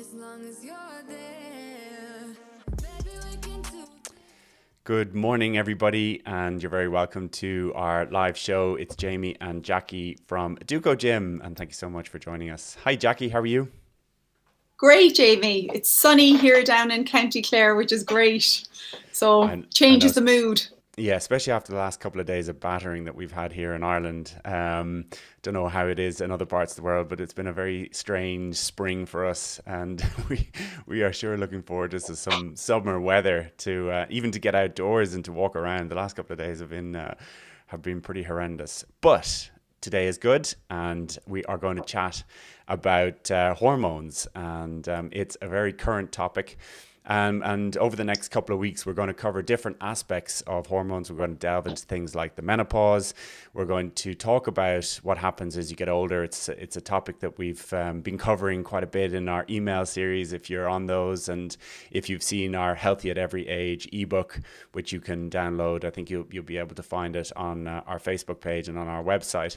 as long as you're there. Baby, we can do. Good morning, everybody, and you're very welcome to our live show. It's Jamie and Jacqui from Educogym, and thank you so much for joining us. Hi, Jacqui, how are you? Great, Jamie. It's sunny here down in County Clare, which is great. So I know, changes the mood. yeah, especially after the last couple of days of battering that we've had here in Ireland. Don't know how it is in other parts of the world, but it's been a very strange spring for us, and we are sure looking forward to some summer weather to even to get outdoors and to walk around. The last couple of days have been pretty horrendous, but today is good, and we are going to chat about hormones, and it's a very current topic. And over the next couple of weeks, we're going to cover different aspects of hormones. We're going to delve into things like the menopause. We're going to talk about what happens as you get older. It's a topic that we've been covering quite a bit in our email series, if you're on those. And if you've seen our Healthy at Every Age ebook, which you can download, I think you'll be able to find it on our Facebook page and on our website.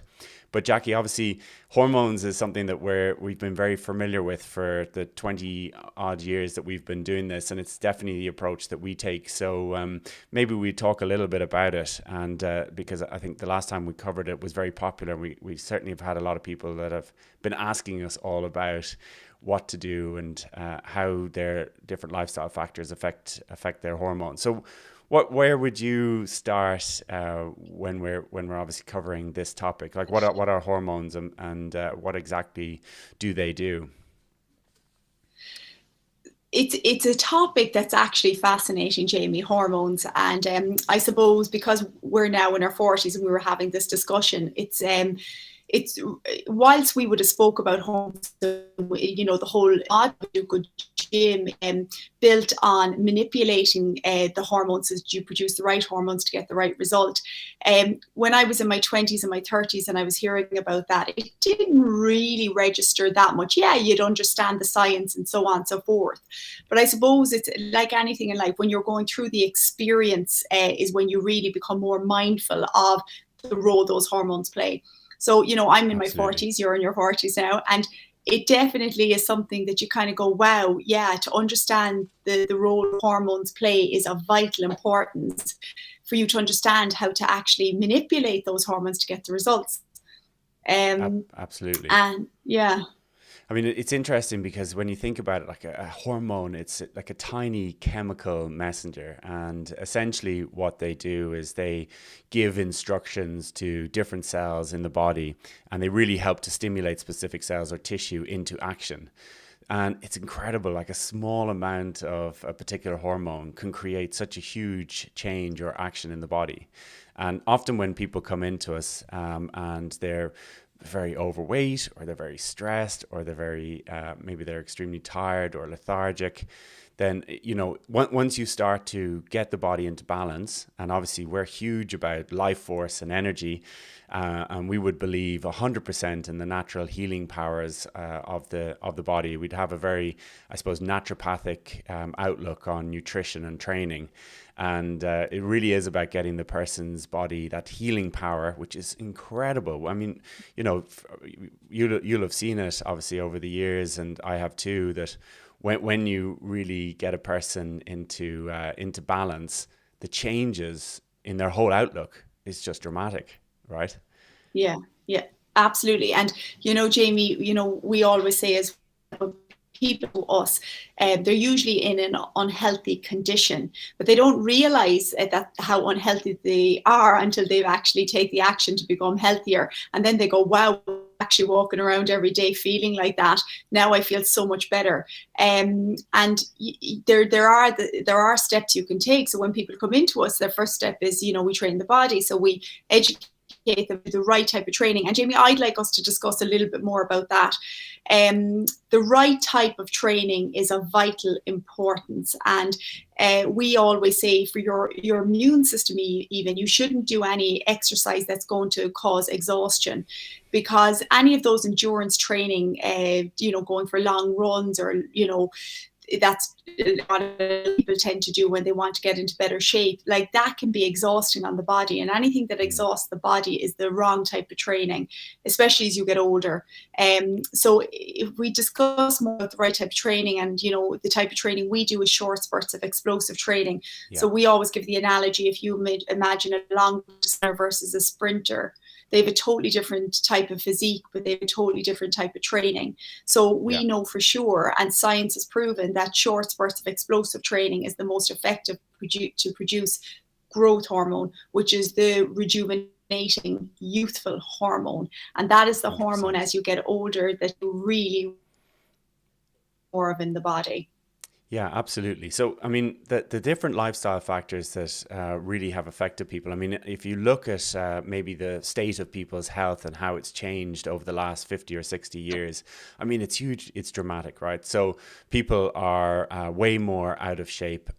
But Jacqui, obviously, hormones is something that we've been very familiar with for the 20 odd years that we've been doing this, and it's definitely the approach that we take. So maybe we talk a little bit about it, and because I think the last time we covered it was very popular. We certainly have had a lot of people that have been asking us all about what to do and how their different lifestyle factors affect their hormones. So where would you start when we're obviously covering this topic? Like what are hormones and what exactly do they do? It's a topic that's actually fascinating, Jamie, hormones. And I suppose because we're now in our 40s and we were having this discussion, it's whilst we would have spoke about hormones, the whole Educogym built on manipulating the hormones so that you produce the right hormones to get the right result. When I was in my 20s and my 30s and I was hearing about that, it didn't really register that much. Yeah, you'd understand the science and so on and so forth. But I suppose it's like anything in life, when you're going through the experience is when you really become more mindful of the role those hormones play. So, I'm in my 40s, you're in your 40s now, and it definitely is something that you kind of go, wow, yeah, to understand the role hormones play is of vital importance for you to understand how to actually manipulate those hormones to get the results. Absolutely. And yeah. I mean, it's interesting because when you think about it, like a hormone, it's like a tiny chemical messenger. And essentially what they do is they give instructions to different cells in the body, and they really help to stimulate specific cells or tissue into action. And it's incredible, like a small amount of a particular hormone can create such a huge change or action in the body. And often when people come into us and they're very overweight, or they're very stressed, or they're very maybe they're extremely tired or lethargic, then once you start to get the body into balance, and obviously we're huge about life force and energy, and we would believe 100% in the natural healing powers of the body. We'd have a very, I suppose, naturopathic outlook on nutrition and training. And it really is about getting the person's body that healing power, which is incredible. I mean, you'll have seen it obviously over the years, and I have too, that when you really get a person into balance, the changes in their whole outlook is just dramatic, right? Yeah, absolutely. And, Jamie, we always say as people to us, they're usually in an unhealthy condition, but they don't realize that how unhealthy they are until they actually take the action to become healthier. And then they go, wow, actually walking around every day feeling like that, now I feel so much better. And there are steps you can take. So when people come into us, their first step is, we train the body. So we educate them with the right type of training. And Jamie, I'd like us to discuss a little bit more about that. The right type of training is of vital importance. And we always say for your immune system, even, you shouldn't do any exercise that's going to cause exhaustion, because any of those endurance training, going for long runs, or, that's a lot of people tend to do when they want to get into better shape. Like, that can be exhausting on the body, and anything that exhausts the body is the wrong type of training, especially as you get older. So if we discuss more about the right type of training, and the type of training we do is short spurts of explosive training. So we always give the analogy, if you imagine a long distance versus a sprinter, they have a totally different type of physique, but they have a totally different type of training. So we know for sure, and science has proven, that short spurts of explosive training is the most effective to produce growth hormone, which is the rejuvenating, youthful hormone. And that is the 100%. Hormone as you get older that you really more of in the body. Yeah, absolutely. So, I mean, the different lifestyle factors that really have affected people. I mean, if you look at maybe the state of people's health and how it's changed over the last 50 or 60 years, I mean, it's huge, it's dramatic, right? So people are way more out of shape.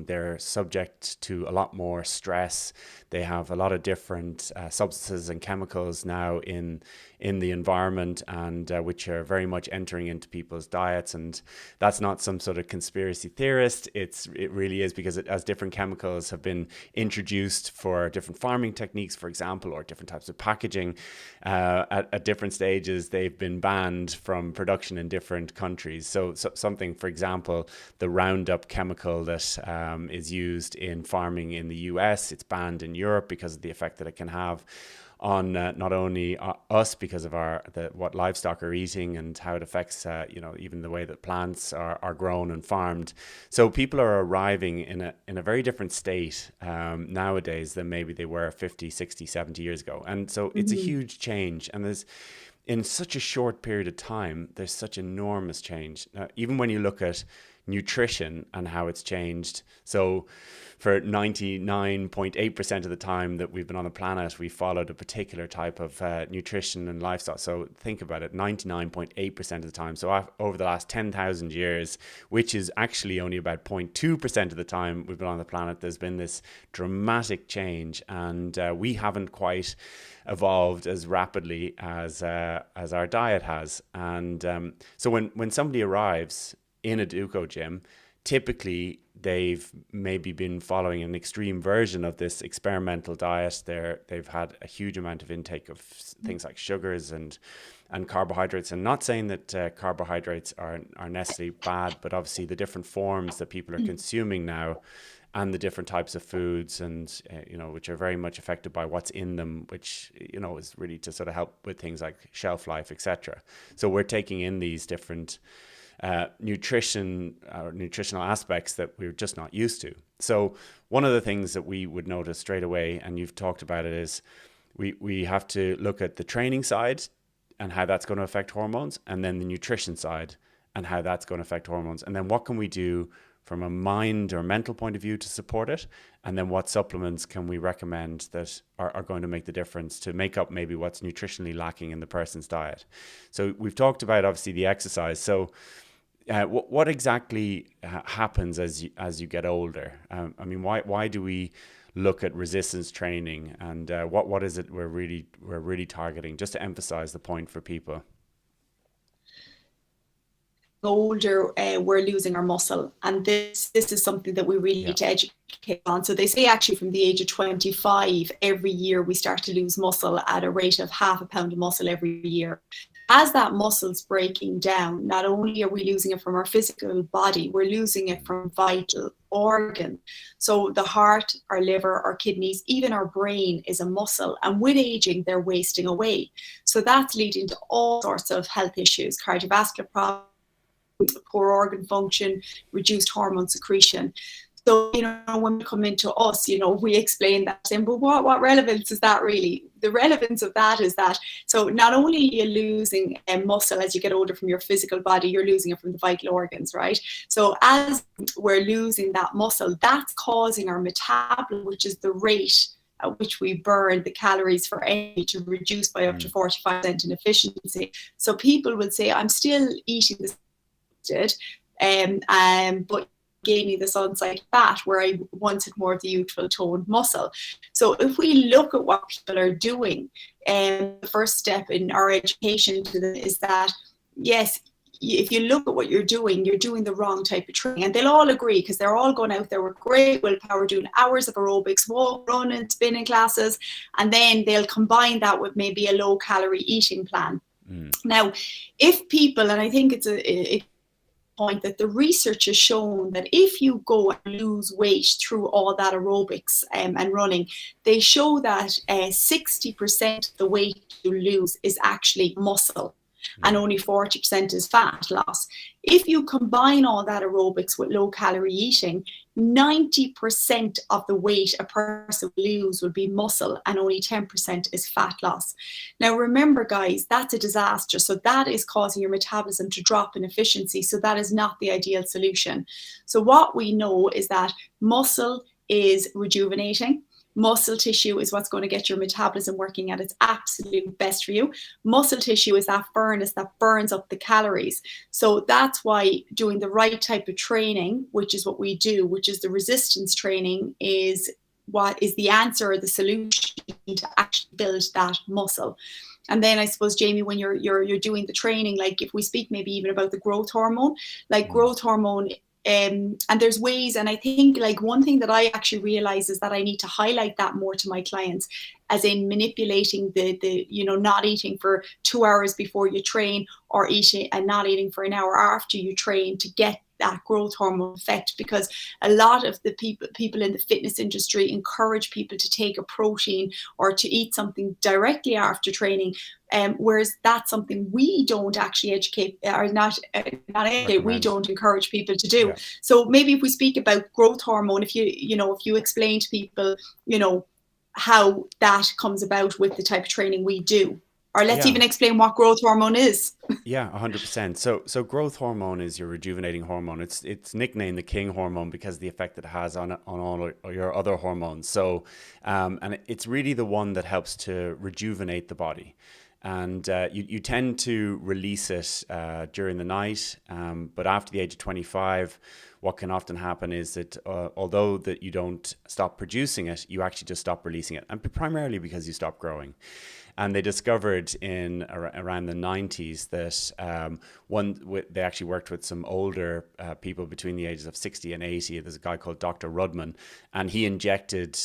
They're subject to a lot more stress. They have a lot of different substances and chemicals now in the environment, and which are very much entering into people's diets. And that's not some sort of conspiracy theorist. It really is, because as different chemicals have been introduced for different farming techniques, for example, or different types of packaging, at different stages, they've been banned from production in different countries. So something, for example, the Roundup chemical that is used in farming in the US, it's banned in Europe because of the effect that it can have on not only us, because of what livestock are eating and how it affects even the way that plants are grown and farmed. So people are arriving in a very different state nowadays than maybe they were 50, 60, 70 years ago. And so it's a huge change, and there's, in such a short period of time, there's such enormous change. Even when you look at nutrition and how it's changed. So for 99.8% of the time that we've been on the planet, we followed a particular type of nutrition and lifestyle. So think about it, 99.8% of the time. So over the last 10,000 years, which is actually only about 0.2% of the time we've been on the planet, there's been this dramatic change, and we haven't quite evolved as rapidly as our diet has. And so when somebody arrives in a Educogym, typically they've maybe been following an extreme version of this experimental diet. They've had a huge amount of intake of things like sugars and carbohydrates. And not saying that carbohydrates are necessarily bad, but obviously the different forms that people are consuming now, and the different types of foods, and which are very much affected by what's in them, which is really to sort of help with things like shelf life, etc. So we're taking in these different nutritional aspects that we're just not used to. So one of the things that we would notice straight away, and you've talked about it, is we have to look at the training side and how that's going to affect hormones, and then the nutrition side and how that's going to affect hormones, and then what can we do from a mind or mental point of view to support it, and then what supplements can we recommend that are going to make the difference to make up maybe what's nutritionally lacking in the person's diet. So we've talked about obviously the exercise. So what exactly happens as you get older? I mean, why do we look at resistance training, and what is it we're really targeting, just to emphasize the point for people? Older, we're losing our muscle, and this is something that we really need to educate on. So they say actually from the age of 25, every year we start to lose muscle at a rate of 0.5 pound of muscle every year. As that muscle's breaking down, not only are we losing it from our physical body, we're losing it from vital organs. So the heart, our liver, our kidneys, even our brain is a muscle, and with aging they're wasting away. So that's leading to all sorts of health issues, cardiovascular problems, poor organ function, reduced hormone secretion. So, when we come into us, we explain that, saying, but what relevance is that really? The relevance of that is that, so not only are you losing muscle as you get older from your physical body, you're losing it from the vital organs, right? So as we're losing that muscle, that's causing our metabolism, which is the rate at which we burn the calories for energy, to reduce by up to 45% in efficiency. So people would say, I'm still eating this, but gaining this on-site fat where I wanted more of the youthful toned muscle. So if we look at what people are doing, the first step in our education to them is that, yes, if you look at what you're doing the wrong type of training. And they'll all agree, because they're all going out there with great willpower, doing hours of aerobics, walk, running, spinning classes, and then they'll combine that with maybe a low calorie eating plan. Now, if people, and I think it's a point that the research has shown that if you go and lose weight through all that aerobics and running, they show that 60% of the weight you lose is actually muscle, and only 40% is fat loss. If you combine all that aerobics with low calorie eating, 90% of the weight a person will lose will be muscle, and only 10% is fat loss. Now, remember, guys, that's a disaster. So that is causing your metabolism to drop in efficiency. So that is not the ideal solution. So what we know is that muscle is rejuvenating. Muscle tissue is what's going to get your metabolism working at its absolute best for you. Muscle tissue is that furnace that burns up the calories. So that's why doing the right type of training, which is what we do, which is the resistance training, is what is the answer or the solution to actually build that muscle. And then I suppose, Jamie, when you're doing the training, like if we speak maybe even about the growth hormone, like growth hormone, and there's ways, and I think like one thing that I actually realize is that I need to highlight that more to my clients, as in manipulating the not eating for 2 hours before you train, or eating and not eating for an hour after you train, to get that growth hormone effect. Because a lot of the people in the fitness industry encourage people to take a protein or to eat something directly after training, whereas that's something we don't actually educate, or not educate, we don't encourage people to do. Yeah. So maybe if we speak about growth hormone, if you explain to people how that comes about with the type of training we do. Or let's even explain what growth hormone is. Yeah, 100%. So growth hormone is your rejuvenating hormone. It's nicknamed the king hormone because of the effect it has on all your other hormones. So, and it's really the one that helps to rejuvenate the body. And you tend to release it during the night, but after the age of 25, what can often happen is that although that you don't stop producing it, you actually just stop releasing it, and primarily because you stop growing. And they discovered in around the 90s that they actually worked with some older people between the ages of 60 and 80. There's a guy called Dr. Rudman, and he injected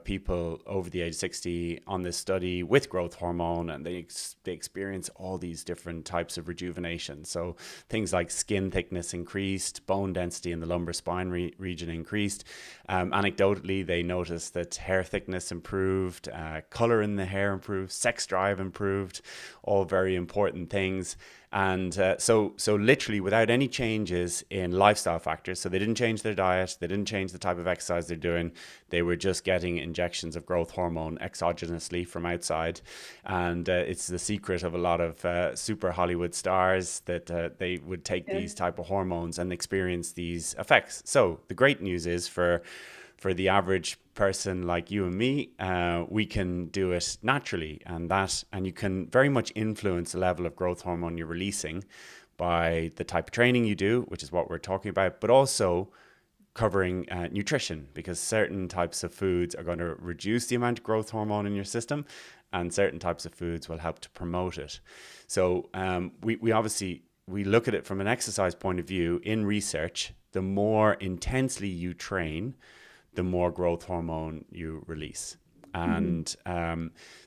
people over the age of 60 on this study with growth hormone, and they experience all these different types of rejuvenation. So things like skin thickness increased, bone density in the lumbar spine region increased. Anecdotally, they noticed that hair thickness improved, color in the hair improved, sex drive improved, all very important things. And so literally without any changes in lifestyle factors, so they didn't change their diet, they didn't change the type of exercise they're doing, they were just getting injections of growth hormone exogenously from outside. And it's the secret of a lot of super Hollywood stars that they would take these type of hormones and experience these effects. So the great news is for the average person like you and me, we can do it naturally, and you can very much influence the level of growth hormone you're releasing by the type of training you do, which is what we're talking about, but also covering nutrition, because certain types of foods are going to reduce the amount of growth hormone in your system, and certain types of foods will help to promote it. So we obviously look at it from an exercise point of view. In research, the more intensely you train, the more growth hormone you release. And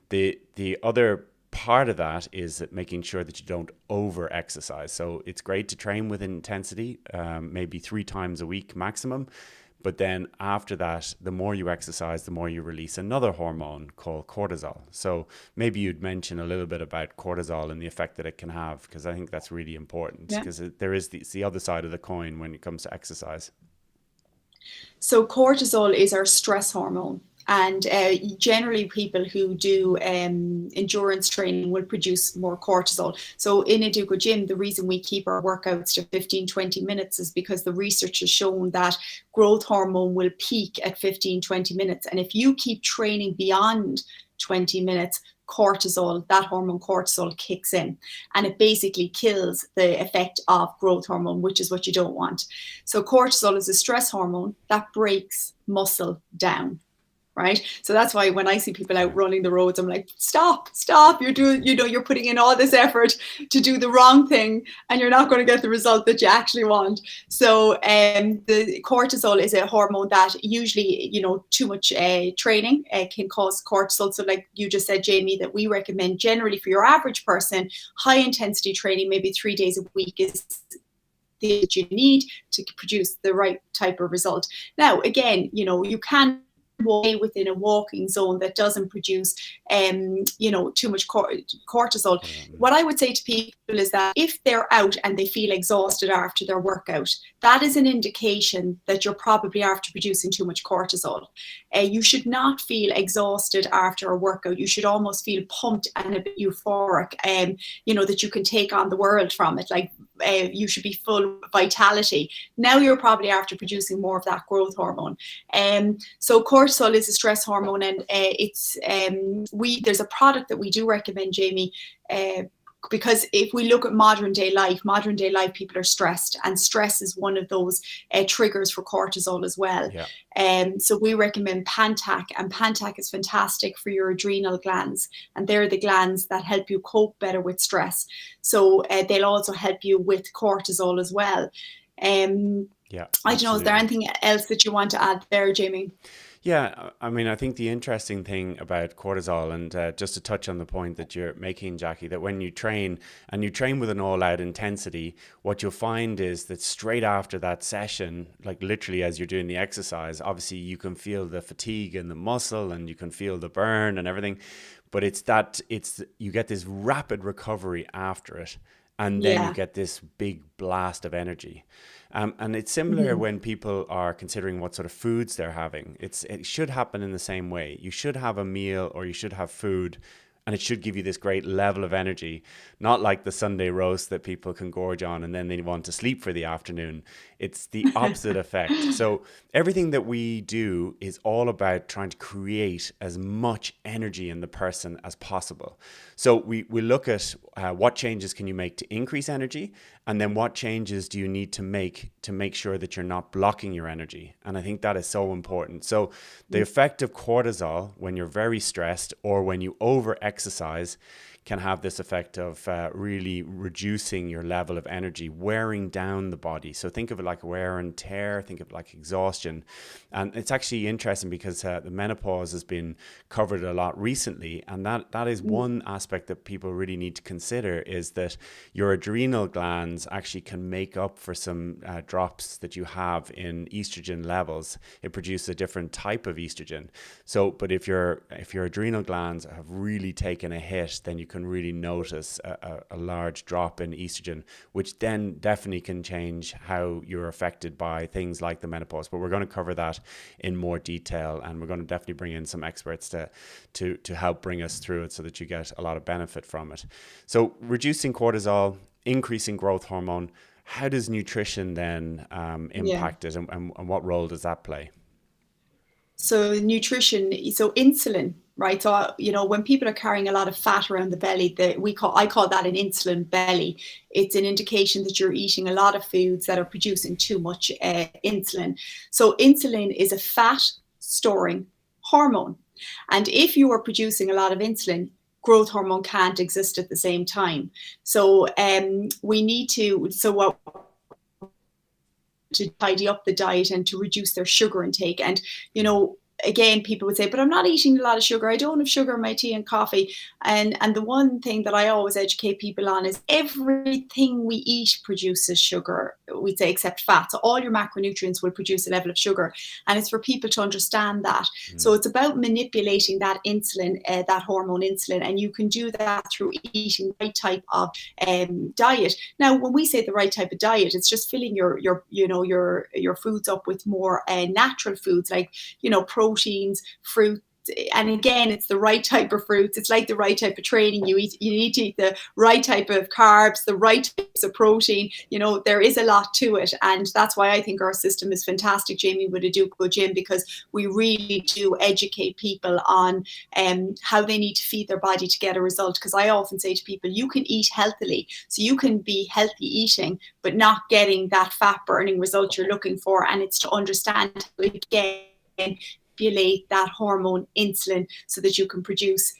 the other part of that is that making sure that you don't over exercise. So it's great to train with intensity, maybe 3 times a week maximum. But then after that, the more you exercise, the more you release another hormone called cortisol. So maybe you'd mention a little bit about cortisol and the effect that it can have, because I think that's really important, because there is the other side of the coin when it comes to exercise. So cortisol is our stress hormone, and generally people who do endurance training will produce more cortisol. So in Educogym, the reason we keep our workouts to 15-20 minutes is because the research has shown that growth hormone will peak at 15-20 minutes. And if you keep training beyond 20 minutes, cortisol, that hormone cortisol, kicks in, and it basically kills the effect of growth hormone, which is what you don't want. So cortisol is a stress hormone that breaks muscle down. right? So that's why when I see people out running the roads, I'm like, stop, you're doing, you're putting in all this effort to do the wrong thing, and you're not going to get the result that you actually want. So the cortisol is a hormone that usually, too much training can cause cortisol. So like you just said, Jamie, that we recommend generally for your average person, high intensity training, maybe 3 days a week is that you need to produce the right type of result. Now, again, you can walk within a walking zone that doesn't produce too much cortisol. What I would say to people is that if they're out and they feel exhausted after their workout, that is an indication that you're probably after producing too much cortisol. You should not feel exhausted after a workout. You should almost feel pumped and a bit euphoric, that you can take on the world from it. Like you should be full vitality. Now you're probably after producing more of that growth hormone. So cortisol is a stress hormone, and there's a product that we do recommend, Jamie, because if we look at modern day life, people are stressed, and stress is one of those triggers for cortisol as well. Yeah. So we recommend Pantac, and Pantac is fantastic for your adrenal glands, and they're the glands that help you cope better with stress. So they'll also help you with cortisol as well. Yeah, I don't know, is there anything else that you want to add there, Jamie? Yeah, I mean, I think the interesting thing about cortisol, and just to touch on the point that you're making, Jacqui, that when you train, and you train with an all-out intensity, what you'll find is that straight after that session, like literally as you're doing the exercise, obviously you can feel the fatigue in the muscle, and you can feel the burn and everything, but you get this rapid recovery after it. And then you get this big blast of energy. And it's similar when people are considering what sort of foods they're having. It should happen in the same way. You should have a meal, or you should have food, and it should give you this great level of energy, not like the Sunday roast that people can gorge on and then they want to sleep for the afternoon. It's the opposite effect. So everything that we do is all about trying to create as much energy in the person as possible. So we look at what changes can you make to increase energy, and then what changes do you need to make sure that you're not blocking your energy. And I think that is so important. So the effect of cortisol when you're very stressed or when you over exercise can have this effect of really reducing your level of energy, wearing down the body. So think of it like wear and tear, think of it like exhaustion. And it's actually interesting because the menopause has been covered a lot recently. And that is one aspect that people really need to consider, is that your adrenal glands actually can make up for some drops that you have in estrogen levels. It produces a different type of estrogen. So, but if your adrenal glands have really taken a hit, then you can really notice a large drop in estrogen, which then definitely can change how you're affected by things like the menopause. But we're going to cover that in more detail, and we're going to definitely bring in some experts to help bring us through it so that you get a lot of benefit from it. So reducing cortisol, increasing growth hormone, how does nutrition then impact it, and what role does that play? So nutrition, so insulin, right? So, when people are carrying a lot of fat around the belly, I call that an insulin belly. It's an indication that you're eating a lot of foods that are producing too much insulin. So insulin is a fat storing hormone. And if you are producing a lot of insulin, growth hormone can't exist at the same time. So to tidy up the diet and to reduce their sugar intake. And, again, people would say, but I'm not eating a lot of sugar. I don't have sugar in my tea and coffee. And the one thing that I always educate people on is everything we eat produces sugar, we'd say, except fat. So all your macronutrients will produce a level of sugar. And it's for people to understand that. So it's about manipulating that insulin, that hormone insulin. And you can do that through eating the right type of diet. Now, when we say the right type of diet, it's just filling your foods up with more natural foods, like, proteins, fruit. And again, it's the right type of fruits. It's like the right type of training. You need to eat the right type of carbs, the right types of protein. There is a lot to it. And that's why I think our system is fantastic, Jamie, with Educogym, because we really do educate people on how they need to feed their body to get a result. Because I often say to people, you can eat healthily. So you can be healthy eating, but not getting that fat burning result you're looking for. And it's to understand, again, manipulate that hormone insulin so that you can produce,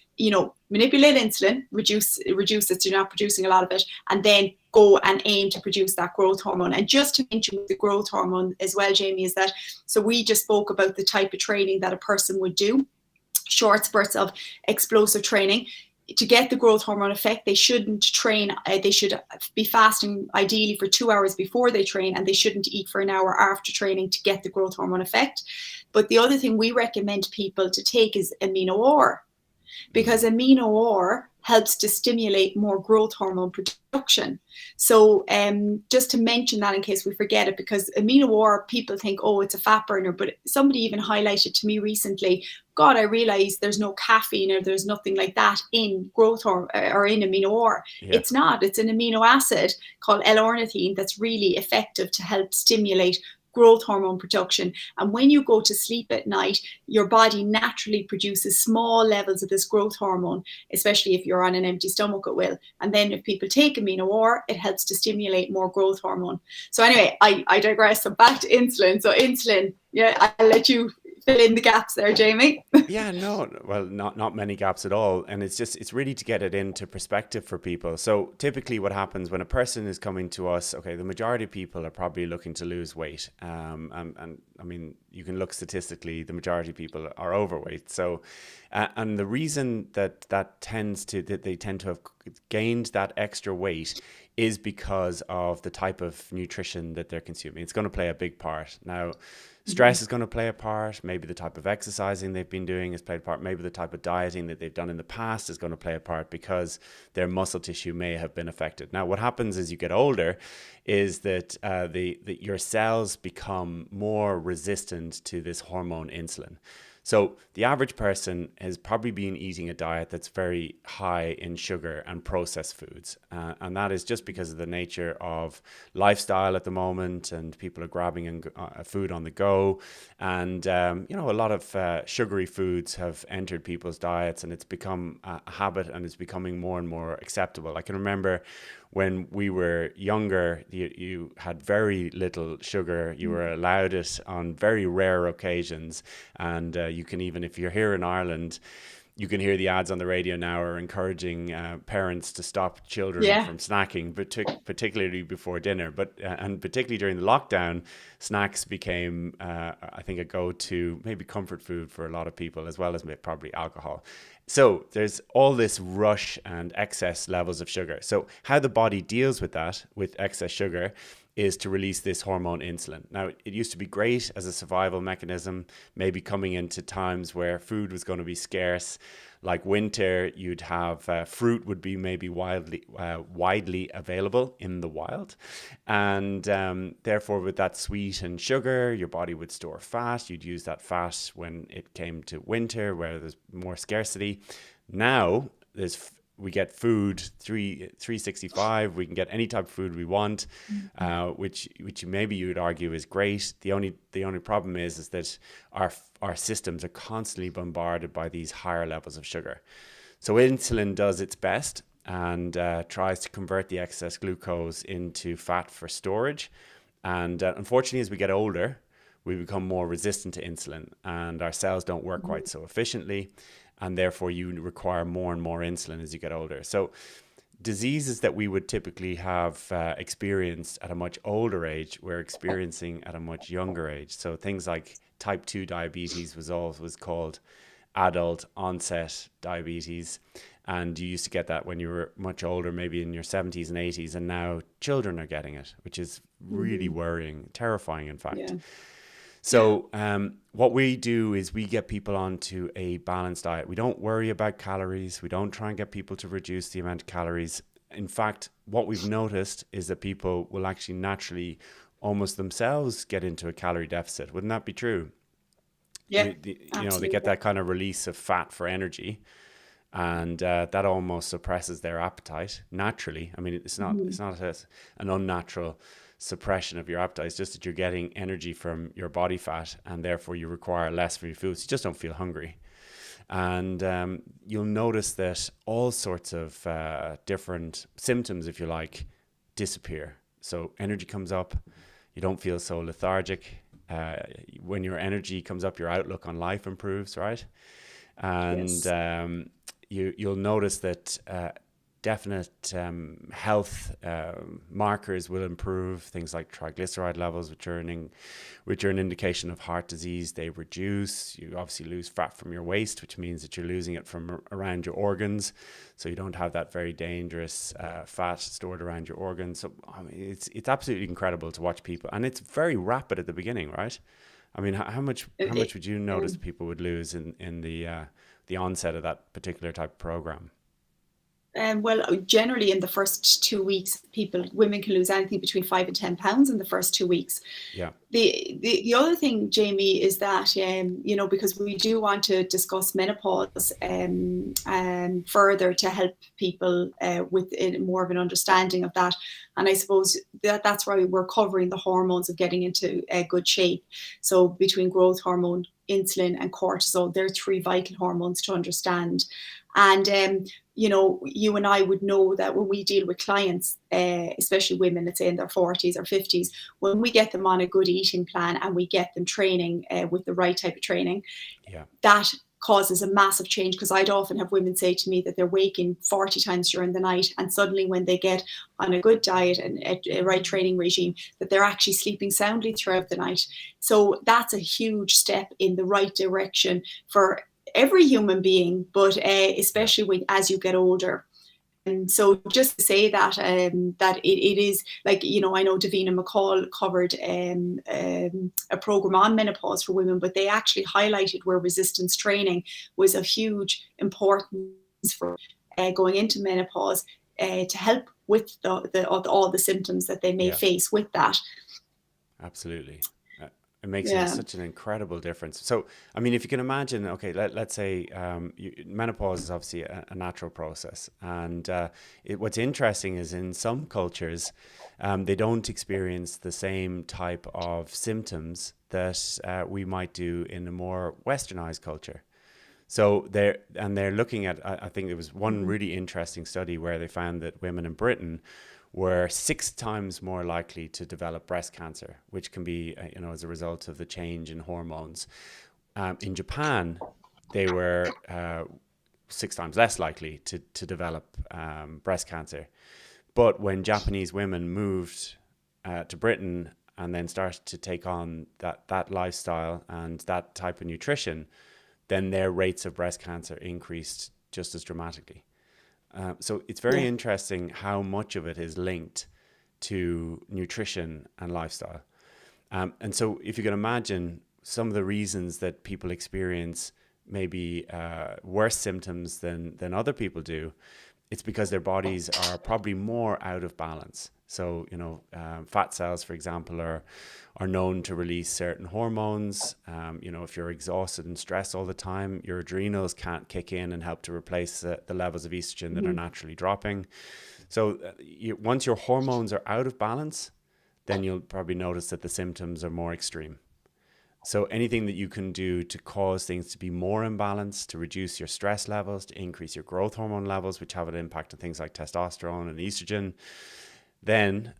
manipulate insulin, reduce it so you're not producing a lot of it, and then go and aim to produce that growth hormone. And just to mention the growth hormone as well, Jamie, is that, so we just spoke about the type of training that a person would do, short spurts of explosive training. To get the growth hormone effect, they shouldn't train, they should be fasting ideally for 2 hours before they train, and they shouldn't eat for an hour after training to get the growth hormone effect. But the other thing we recommend people to take is amino ore, because amino ore helps to stimulate more growth hormone production. So just to mention that in case we forget it, because amino ore, people think, oh, it's a fat burner, but somebody even highlighted to me recently, God, I realized there's no caffeine or there's nothing like that in growth hormone or in amino ore. Yeah. It's not, it's an amino acid called L-ornithine that's really effective to help stimulate growth hormone production. And when you go to sleep at night, your body naturally produces small levels of this growth hormone, especially if you're on an empty stomach, it will. And then if people take amino ore, it helps to stimulate more growth hormone. So anyway, I digress. So back to insulin. So insulin, yeah, I'll let you fill in the gaps there, Jamie. Yeah, no, well, not many gaps at all. And it's really to get it into perspective for people. So typically what happens when a person is coming to us, okay, the majority of people are probably looking to lose weight. And I mean, you can look statistically, the majority of people are overweight. So, and the reason that they tend to have gained that extra weight is because of the type of nutrition that they're consuming. It's going to play a big part. Now, stress is going to play a part. Maybe the type of exercising they've been doing has played a part. Maybe the type of dieting that they've done in the past is going to play a part because their muscle tissue may have been affected. Now, what happens as you get older is that your cells become more resistant to this hormone insulin. So the average person has probably been eating a diet that's very high in sugar and processed foods. And that is just because of the nature of lifestyle at the moment, and people are grabbing food on the go. And, a lot of sugary foods have entered people's diets, and it's become a habit, and it's becoming more and more acceptable. I can remember when we were younger, you had very little sugar. You were allowed it on very rare occasions. And you can even, if you're here in Ireland, you can hear the ads on the radio now are encouraging parents to stop children from snacking, particularly before dinner. And particularly during the lockdown, snacks became, I think, a go-to, maybe comfort food for a lot of people, as well as probably alcohol. So there's all this rush and excess levels of sugar. So how the body deals with that, with excess sugar, is to release this hormone insulin. Now, it used to be great as a survival mechanism, maybe coming into times where food was going to be scarce, like winter. You'd have fruit would be maybe widely available in the wild. And therefore, with that sweet and sugar, your body would store fat. You'd use that fat when it came to winter, where there's more scarcity. Now, we get food 365. We can get any type of food we want, which maybe you would argue is great. The only problem is that our systems are constantly bombarded by these higher levels of sugar. So insulin does its best and tries to convert the excess glucose into fat for storage. And unfortunately, as we get older, we become more resistant to insulin, and our cells don't work quite so efficiently. And therefore, you require more and more insulin as you get older. So diseases that we would typically have experienced at a much older age, we're experiencing at a much younger age. So things like type 2 diabetes was called adult onset diabetes. And you used to get that when you were much older, maybe in your 70s and 80s. And now children are getting it, which is really worrying, terrifying, in fact. Yeah. So what we do is we get people onto a balanced diet. We don't worry about calories. We don't try and get people to reduce the amount of calories. In fact, what we've noticed is that people will actually naturally almost themselves get into a calorie deficit. Wouldn't that be true? Yeah, they get that kind of release of fat for energy. And that almost suppresses their appetite naturally. I mean, it's not an unnatural suppression of your appetite. It's just that you're getting energy from your body fat, and therefore you require less from your foods. You just don't feel hungry. And you'll notice that all sorts of different symptoms, if you like, disappear. So energy comes up. You don't feel so lethargic. when your energy comes up, your outlook on life improves, right? And Yes. you'll notice that definite health markers will improve. Things like triglyceride levels, which are an indication of heart disease, they reduce. You obviously lose fat from your waist, which means that you're losing it from around your organs, so you don't have that very dangerous fat stored around your organs. So I mean, it's absolutely incredible to watch people, and it's very rapid at the beginning, right? I mean, how much would you notice people would lose in the onset of that particular type of program? Well, generally in the first 2 weeks, women can lose anything between 5 and 10 pounds in the first 2 weeks. Yeah, The other thing, Jamie, is that because we do want to discuss menopause further to help people with more of an understanding of that, and I suppose that's why we're covering the hormones of getting into good shape. So between growth hormone, insulin, and cortisol, they're three vital hormones to understand. And you and I would know that when we deal with clients, especially women, let's say in their 40s or 50s, when we get them on a good eating plan and we get them training with the right type of training, yeah, that causes a massive change. Because I'd often have women say to me that they're waking 40 times during the night, and suddenly when they get on a good diet and a right training regime, that they're actually sleeping soundly throughout the night. So that's a huge step in the right direction for every human being, but yeah. especially as you get older. And so just to say that that it is like, I know Davina McCall covered a program on menopause for women, but they actually highlighted where resistance training was of huge importance for going into menopause to help with all the symptoms that they may Yeah, face with that. absolutely. It makes Yeah. such an incredible difference. So, I mean, if you can imagine, okay, let's say menopause is obviously a natural process. And what's interesting is in some cultures, they don't experience the same type of symptoms that we might do in a more westernized culture. So they're looking at, I think there was one Mhm. really interesting study where they found that women in Britain were 6 times more likely to develop breast cancer, which can be, as a result of the change in hormones. In Japan, they were 6 times less likely to develop breast cancer. But when Japanese women moved to Britain and then started to take on that lifestyle and that type of nutrition, then their rates of breast cancer increased just as dramatically. So it's very Yeah. interesting how much of it is linked to nutrition and lifestyle. And so if you can imagine some of the reasons that people experience maybe worse symptoms than other people do, it's because their bodies are probably more out of balance. So, fat cells, for example, are known to release certain hormones. If you're exhausted and stressed all the time, your adrenals can't kick in and help to replace the levels of estrogen that are Mhm. naturally dropping. So, once your hormones are out of balance, then you'll probably notice that the symptoms are more extreme. So anything that you can do to cause things to be more imbalanced, to reduce your stress levels, to increase your growth hormone levels, which have an impact on things like testosterone and estrogen, then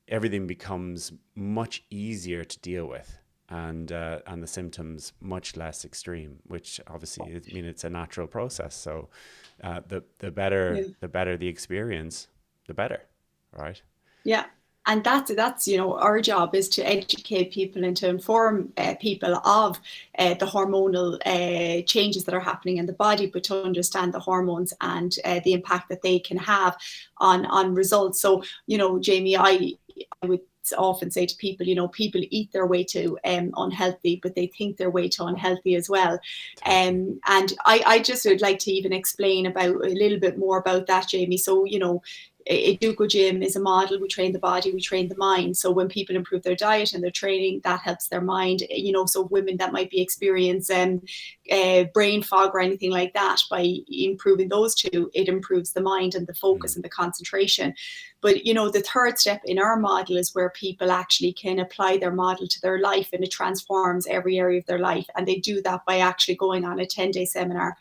everything becomes much easier to deal with, and the symptoms much less extreme. Which obviously, I mean, it's a natural process. So the better Yeah. the experience, the better, right? Yeah. And that's our job is to educate people and to inform people of the hormonal changes that are happening in the body, but to understand the hormones and the impact that they can have on results. So Jamie, I would often say to people, people eat their way to unhealthy, but they think their way to unhealthy as well. Totally. And I just would like to even explain about a little bit more about that, Jamie. So Educogym is a model. We train the body, we train the mind. So when people improve their diet and their training, that helps their mind. So women that might be experiencing brain fog or anything like that, by improving those two, it improves the mind and the focus Mm. and the concentration. But, you know, the third step in our model is where people actually can apply their model to their life, and it transforms every area of their life. And they do that by actually going on a 10-day seminar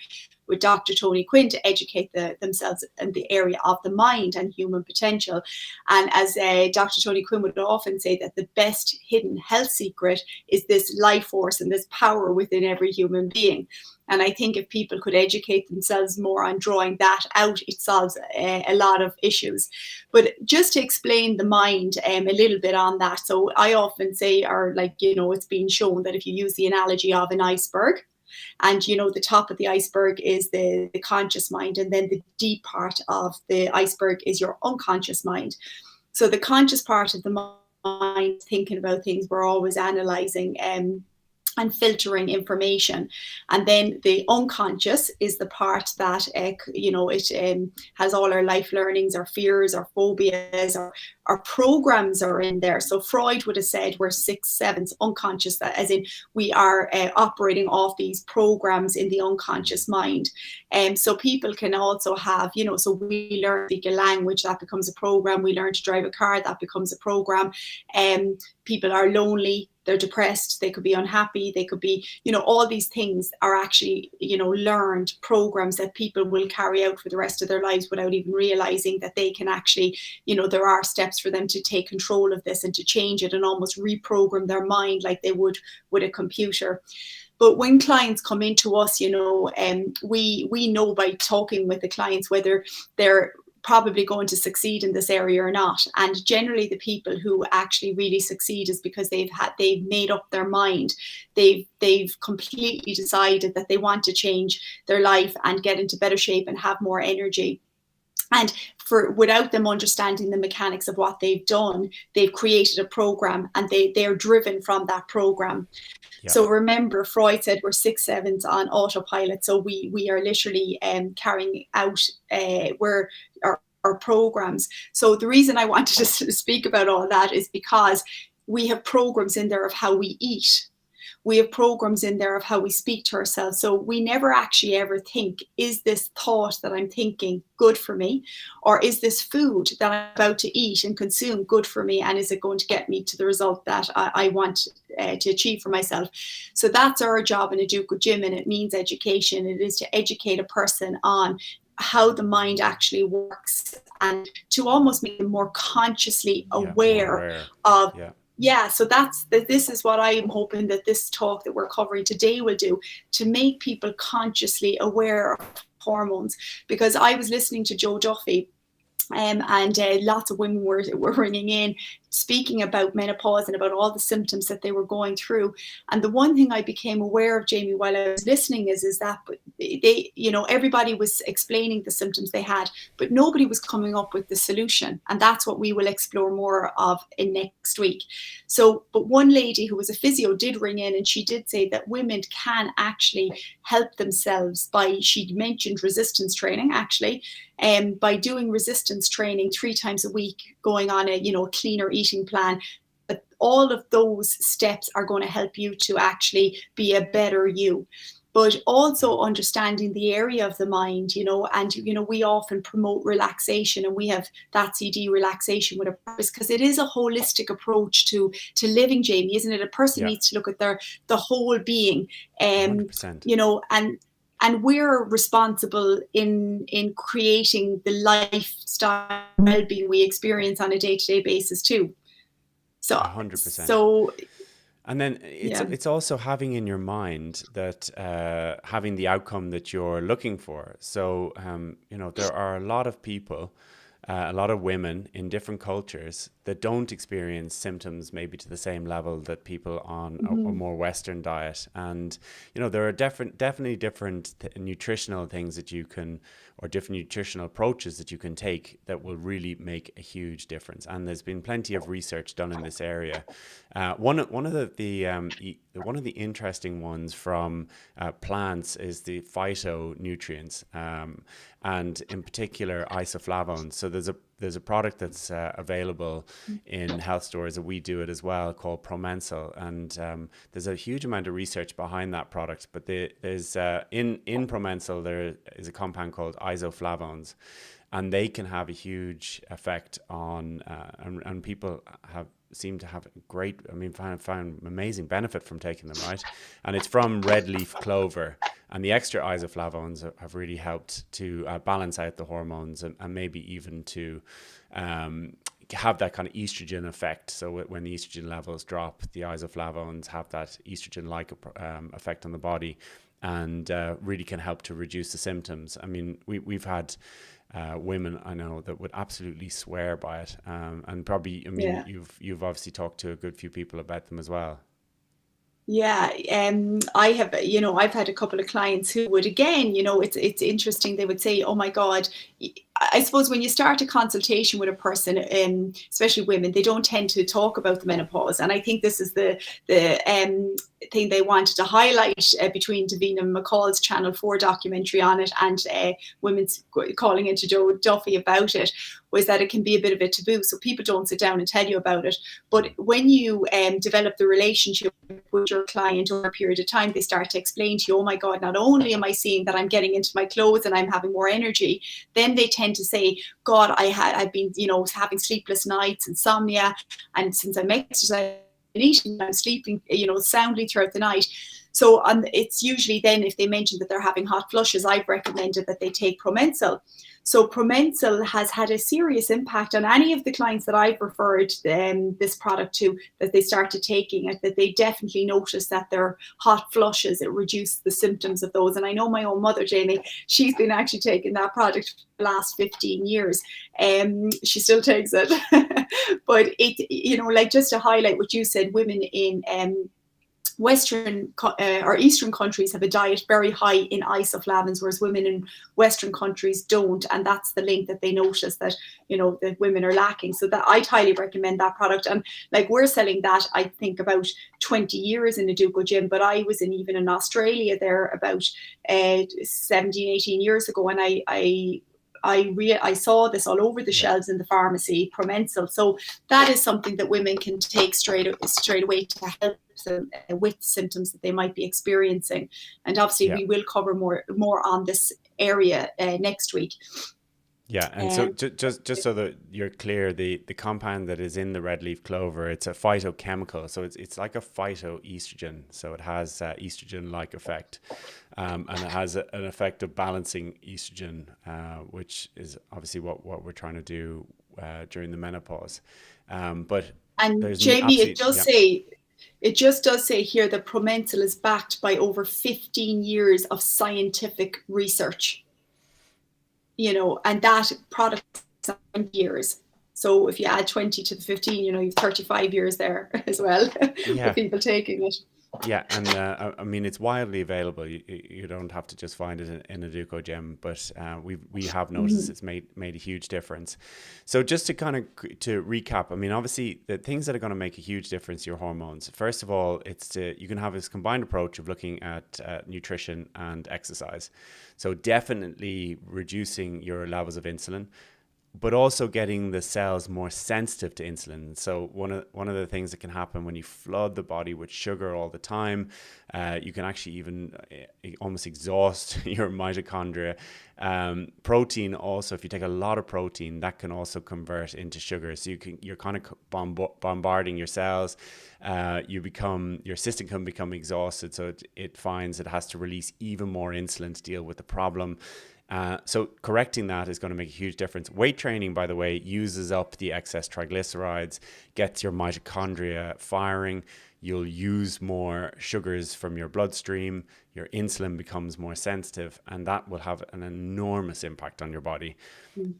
with Dr. Tony Quinn to educate themselves in the area of the mind and human potential. And as Dr. Tony Quinn would often say, that the best hidden health secret is this life force and this power within every human being. And I think if people could educate themselves more on drawing that out, it solves a lot of issues. But just to explain the mind a little bit on that. So I often say, or like, you know, it's been shown that if you use the analogy of an iceberg, and, you know, the top of the iceberg is the conscious mind, and then the deep part of the iceberg is your unconscious mind. So the conscious part of the mind, thinking about things, we're always analyzing and filtering information. And then the unconscious is the part that, you know, it has all our life learnings, our fears, our phobias, our programs are in there. So Freud would have said we're 6/7 unconscious, that as in we are operating off these programs in the unconscious mind. So people can also have, you know, so we learn to speak a language, that becomes a program. We learn to drive a car, that becomes a program. People are lonely, they're depressed, they could be unhappy, they could be, you know, all these things are actually, you know, learned programs that people will carry out for the rest of their lives without even realizing that they can actually, you know, there are steps for them to take control of this and to change it and almost reprogram their mind like they would with a computer. But when clients come into us, you know, we know by talking with the clients whether they're probably going to succeed in this area or not. And generally the people who actually really succeed is because they've made up their mind. They've completely decided that they want to change their life and get into better shape and have more energy. And without them understanding the mechanics of what they've done, they've created a program, and they're driven from that program. Yeah. So remember, Freud said we're 6/7 on autopilot. So we are literally carrying out our programs. So the reason I wanted to speak about all that is because we have programs in there of how we eat. We have programs in there of how we speak to ourselves. So we never actually ever think, is this thought that I'm thinking good for me? Or is this food that I'm about to eat and consume good for me? And is it going to get me to the result that I want to achieve for myself? So that's our job in Educogym, and it means education. It is to educate a person on how the mind actually works, and to almost make them more consciously aware of. Yeah, so this is what I'm hoping that this talk that we're covering today will do, to make people consciously aware of hormones. Because I was listening to Joe Duffy, and lots of women were ringing in, speaking about menopause and about all the symptoms that they were going through. And the one thing I became aware of, Jamie, while I was listening is that they, you know, everybody was explaining the symptoms they had, but nobody was coming up with the solution. And that's what we will explore more of in next week. So, but one lady who was a physio did ring in, and she did say that women can actually help themselves by, she mentioned resistance training actually, by doing resistance training 3 times a week, going on a, you know, cleaner eating plan. But all of those steps are going to help you to actually be a better you. But also understanding the area of the mind, you know, and, you know, we often promote relaxation, and we have that CD relaxation with a purpose, because it is a holistic approach to living, Jamie, isn't it? A person needs to look at the whole being, 100%. You know, and we're responsible in creating the lifestyle well-being we experience on a day-to-day basis too. So 100%. So, and then it's also having in your mind that having the outcome that you're looking for. So, you know, there are a lot of people, a lot of women in different cultures that don't experience symptoms maybe to the same level that people on a more Western diet. And, you know, there are definitely different nutritional things that you can, or different nutritional approaches that you can take that will really make a huge difference. And there's been plenty of research done in this area. One of the interesting ones from plants is the phytonutrients, and in particular isoflavones. So there's a product that's available in health stores, and we do it as well, called Promensal, and there's a huge amount of research behind that product. But there's in Promensal there is a compound called isoflavones, and they can have a huge effect on, and people seem to have great, found amazing benefit from taking them, right? And it's from red leaf clover, and the extra isoflavones have really helped to balance out the hormones, and maybe even to have that kind of estrogen effect. So when the estrogen levels drop, the isoflavones have that estrogen-like effect on the body, and really can help to reduce the symptoms. I mean, we've had women I know that would absolutely swear by it, and probably, I mean, Yeah. you've obviously talked to a good few people about them as well. Yeah, I have, I've had a couple of clients who would, again, it's interesting. They would say, "Oh my God," I suppose when you start a consultation with a person, especially women, they don't tend to talk about the menopause, and I think this is the thing they wanted to highlight between Davina McCall's Channel 4 documentary on it and Women's calling into Joe Duffy about it, was that it can be a bit of a taboo, so people don't sit down and tell you about it. But when you develop the relationship with your client over a period of time, they start to explain to you, "Oh my God, not only am I seeing that I'm getting into my clothes and I'm having more energy," then they tend to say, "God, I've been, having sleepless nights, insomnia, and since I'm exercising, eating, I'm sleeping, soundly throughout the night." So it's usually then, if they mention that they're having hot flushes, I've recommended that they take Promensil. So Promensil has had a serious impact on any of the clients that I've referred this product to, that they started taking it, that they definitely noticed that their hot flushes, it reduced the symptoms of those. And I know my own mother, Jamie, she's been actually taking that product for the last 15 years. She still takes it. But like, just to highlight what you said, women in Western or Eastern countries have a diet very high in isoflavones, whereas women in Western countries don't, and that's the link that they notice that that women are lacking. So that I'd highly recommend that product. And like, we're selling that, I think, about 20 years in Educogym, but I was even in Australia there about 17, 18 years ago, and I saw this all over the shelves in the pharmacy, Promensil. So that is something that women can take straight away to help them with symptoms that they might be experiencing. And obviously, we will cover more on this area next week. Yeah, and so just so that you're clear, the compound that is in the red leaf clover, it's a phytochemical, so it's like a phytoestrogen, so it has estrogen-like effect, and it has an effect of balancing estrogen, which is obviously what we're trying to do during the menopause. But Jamie, it just does say here that Promensil is backed by over 15 years of scientific research. And that product is 20 years. So if you add 20 to the 15, you've 35 years there as well for people taking it. Yeah, and I mean, it's widely available. You don't have to just find it in a Educogym, but we have noticed it's made a huge difference. So just to to recap, I mean, obviously the things that are going to make a huge difference to your hormones. First of all, you can have this combined approach of looking at nutrition and exercise. So definitely reducing your levels of insulin, but also getting the cells more sensitive to insulin. So one of the things that can happen when you flood the body with sugar all the time, you can actually even almost exhaust your mitochondria. Protein also, if you take a lot of protein, that can also convert into sugar. So you're kind of bombarding your cells. Your system can become exhausted, so it finds it has to release even more insulin to deal with the problem. So correcting that is going to make a huge difference. Weight training, by the way, uses up the excess triglycerides, gets your mitochondria firing. You'll use more sugars from your bloodstream. Your insulin becomes more sensitive, and that will have an enormous impact on your body.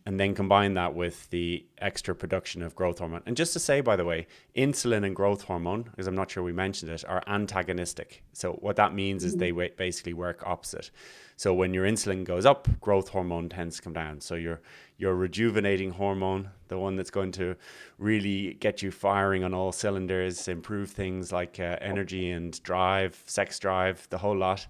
And then combine that with the extra production of growth hormone. And just to say, by the way, insulin and growth hormone, because I'm not sure we mentioned it, are antagonistic. So what that means is they basically work opposite. So when your insulin goes up, growth hormone tends to come down. So your rejuvenating hormone, the one that's going to really get you firing on all cylinders, improve things like energy and drive, sex drive, the whole lot.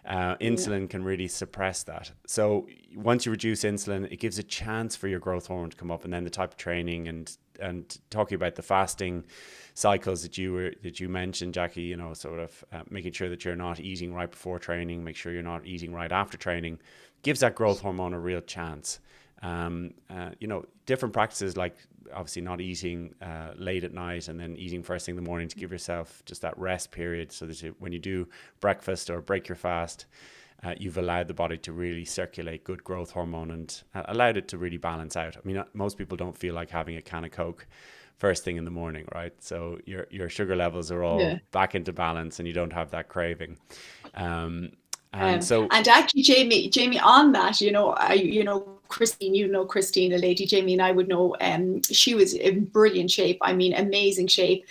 Insulin can really suppress that. So once you reduce insulin, it gives a chance for your growth hormone to come up. And then the type of training and talking about the fasting cycles that you mentioned, Jacqui, sort of making sure that you're not eating right before training, make sure you're not eating right after training, gives that growth hormone a real chance. Different practices, like obviously not eating late at night and then eating first thing in the morning to give yourself just that rest period, so that when you do breakfast or break your fast, you've allowed the body to really circulate good growth hormone and allowed it to really balance out. I mean, most people don't feel like having a can of Coke first thing in the morning, right? So your sugar levels are all back into balance and you don't have that craving. And actually, Jamie, on that, Christine, a lady Jamie and I would know. She was in brilliant shape. I mean, amazing shape.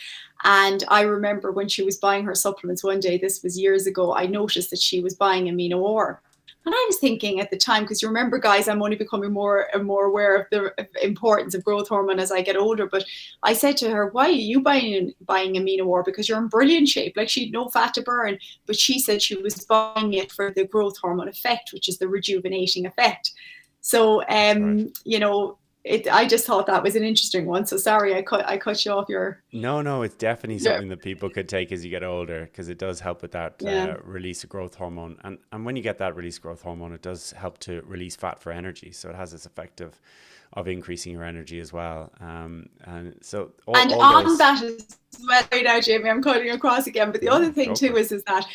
And I remember when she was buying her supplements one day, this was years ago, I noticed that she was buying amino ore. And I was thinking at the time, because you remember, guys, I'm only becoming more and more aware of the importance of growth hormone as I get older. But I said to her, why are you buying amino ore? Because you're in brilliant shape. Like, she had no fat to burn. But she said she was buying it for the growth hormone effect, which is the rejuvenating effect. So, I just thought that was an interesting one. So sorry, I cut you off your. No, it's definitely something that people could take as you get older, because it does help with that release of growth hormone. And when you get that release of growth hormone, it does help to release fat for energy. So it has this effect of increasing your energy as well. And so that as well, right now, Jamie, I'm cutting across again. But the other thing too is that,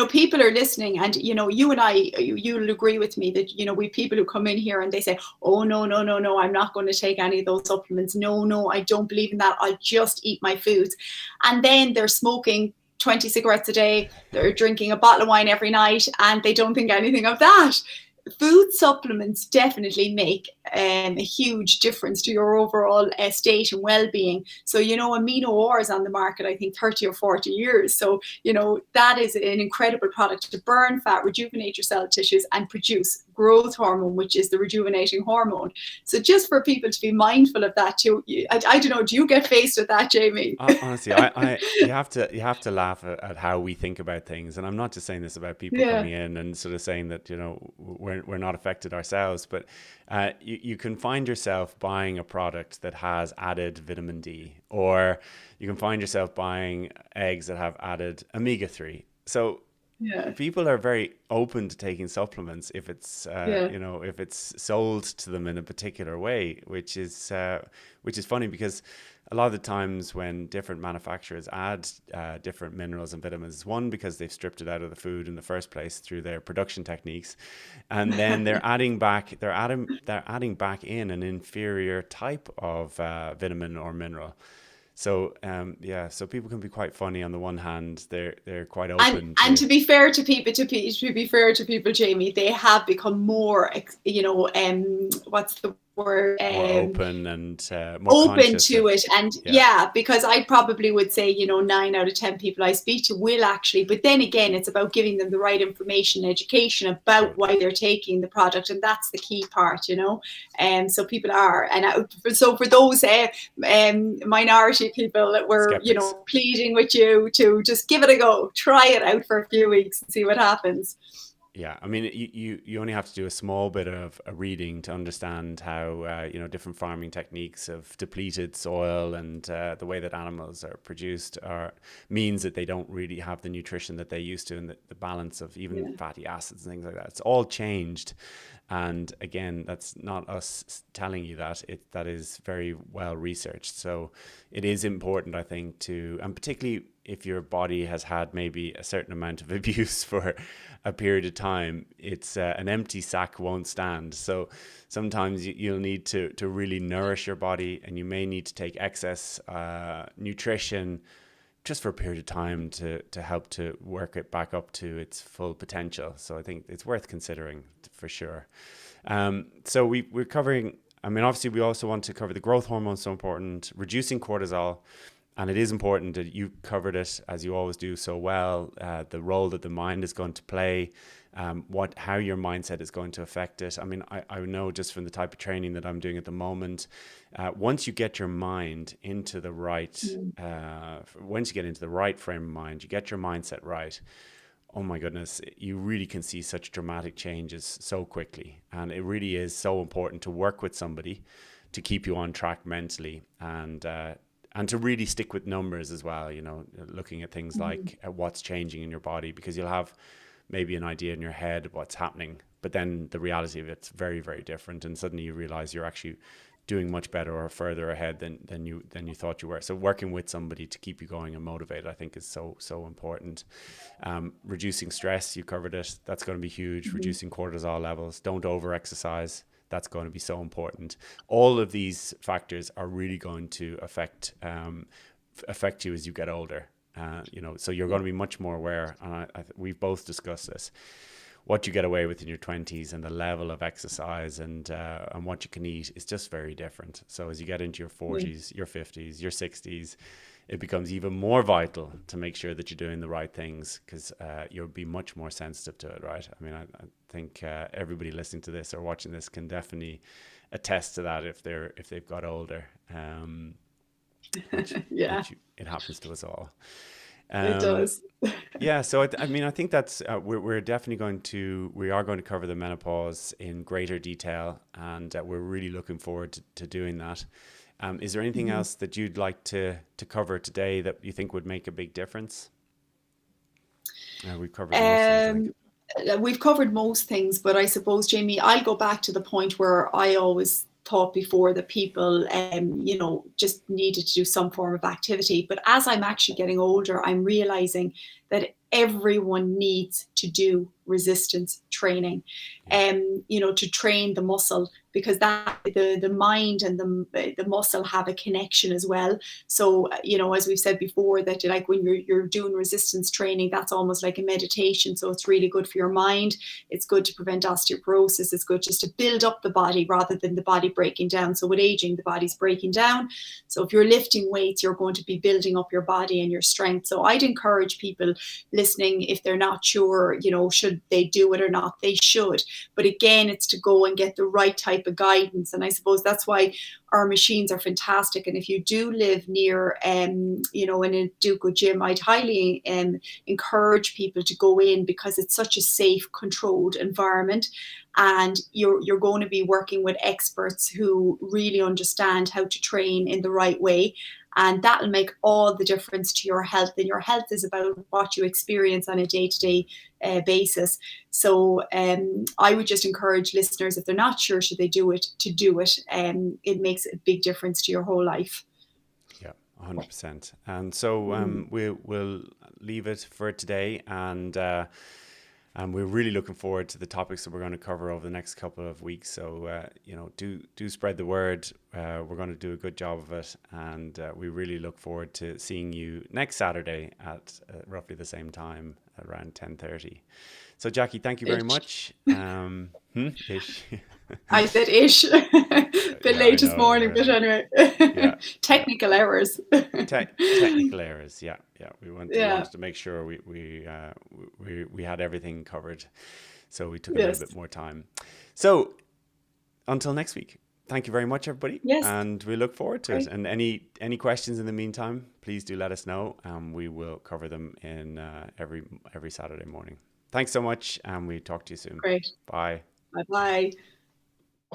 people are listening, and, you and I, you'll agree with me that, we people who come in here and they say, oh, no, I'm not going to take any of those supplements. No, I don't believe in that. I'll just eat my foods. And then they're smoking 20 cigarettes a day. They're drinking a bottle of wine every night, and they don't think anything of that. Food supplements definitely make a huge difference to your overall state and well-being. So, amino ores on the market, I think 30 or 40 years. So, that is an incredible product to burn fat, rejuvenate your cell tissues, and produce growth hormone, which is the rejuvenating hormone. So just for people to be mindful of that too. I don't know, do you get faced with that, Jamie? Honestly, you have to laugh at how we think about things. And I'm not just saying this about people coming in and sort of saying that, we're not affected ourselves, but you can find yourself buying a product that has added vitamin D, or you can find yourself buying eggs that have added omega-3. So people are very open to taking supplements if it's if it's sold to them in a particular way, which is funny, because a lot of the times when different manufacturers add different minerals and vitamins, one, because they've stripped it out of the food in the first place through their production techniques, and then they're adding back in an inferior type of vitamin or mineral. So so people can be quite funny. On the one hand, they're quite open. And to be fair to people, Jamie, they have become more, what's the word? More open and more open to it. And because I probably would say, 9 out of 10 people I speak to will actually. But then again, it's about giving them the right information, education about why they're taking the product, and that's the key part, And so people are, and so for those minority people that were, Skeptics, pleading with you to just give it a go, try it out for a few weeks and see what happens. Yeah, I mean, you only have to do a small bit of a reading to understand how different farming techniques have depleted soil, and the way that animals are produced means that they don't really have the nutrition that they used to, and the balance of even fatty acids and things like that. It's all changed. And again, that's not us telling you that. That is very well researched. So it is important, I think, and particularly if your body has had maybe a certain amount of abuse for a period of time, it's an empty sack won't stand. So sometimes you'll need to really nourish your body, and you may need to take excess nutrition just for a period of time to help to work it back up to its full potential. So I think it's worth considering for sure. So we're covering, I mean, obviously we also want to cover the growth hormone, so important, reducing cortisol. And it is important that you covered it, as you always do so well, the role that the mind is going to play, how your mindset is going to affect it. I mean, I know just from the type of training that I'm doing at the moment, once you get your mind into the right, once you get into the right frame of mind, you get your mindset right, oh my goodness, you really can see such dramatic changes so quickly. And it really is so important to work with somebody to keep you on track mentally, and to really stick with numbers as well, looking at things like what's changing in your body, because you'll have maybe an idea in your head of what's happening, but then the reality of it's very, very different, and suddenly you realize you're actually doing much better or further ahead than you thought you were. So working with somebody to keep you going and motivated, I think, is so important. Reducing stress, you covered it. That's going to be huge. Reducing cortisol levels. Don't over exercise. That's going to be so important. All of these factors are really going to affect you as you get older. So you're going to be much more aware. And we've both discussed this. What you get away with in your 20s and the level of exercise and what you can eat is just very different. So as you get into your 40s, your 50s, your 60s, it becomes even more vital to make sure that you're doing the right things, because you'll be much more sensitive to it, right? I mean, I think everybody listening to this or watching this can definitely attest to that if they've got older. Which it happens to us all. It does. Yeah, so I think that's we're definitely going to cover the menopause in greater detail, and we're really looking forward to doing that. Is there anything else that you'd like to cover today that you think would make a big difference? We've covered most things, I think. We've covered most things, but I suppose, Jamie, I'll go back to the point where I always thought before that people, just needed to do some form of activity. But as I'm actually getting older, I'm realizing that everyone needs to do resistance training, to train the muscle, because that the mind and the muscle have a connection as well. So, as we've said before, that like when you're doing resistance training, that's almost like a meditation. So it's really good for your mind. It's good to prevent osteoporosis. It's good just to build up the body rather than the body breaking down. So with aging, the body's breaking down. So if you're lifting weights, you're going to be building up your body and your strength. So I'd encourage people listening, if they're not sure, should they do it or not, they should. But again, it's to go and get the right type of guidance. And I suppose that's why our machines are fantastic. And if you do live near, in a Educogym, I'd highly encourage people to go in, because it's such a safe, controlled environment. And you're going to be working with experts who really understand how to train in the right way. And that'll make all the difference to your health. And your health is about what you experience on a day-to-day basis. So I would just encourage listeners, if they're not sure should they do it, to do it. It makes a big difference to your whole life. Yeah, 100%. And so we'll leave it for today. And we're really looking forward to the topics that we're going to cover over the next couple of weeks. So, do spread the word. We're going to do a good job of it. And we really look forward to seeing you next Saturday at roughly the same time, around 10:30. So, Jacqui, thank you very much. Ish. I said ish. Bit late this morning, but anyway. Technical errors. Technical errors. Yeah. We wanted to make sure we had everything covered, so we took a little bit more time. So until next week, thank you very much, everybody. Yes. And we look forward to it. And any questions in the meantime, please do let us know, and we will cover them in every Saturday morning. Thanks so much, and we talk to you soon. Great. Bye. Bye-bye.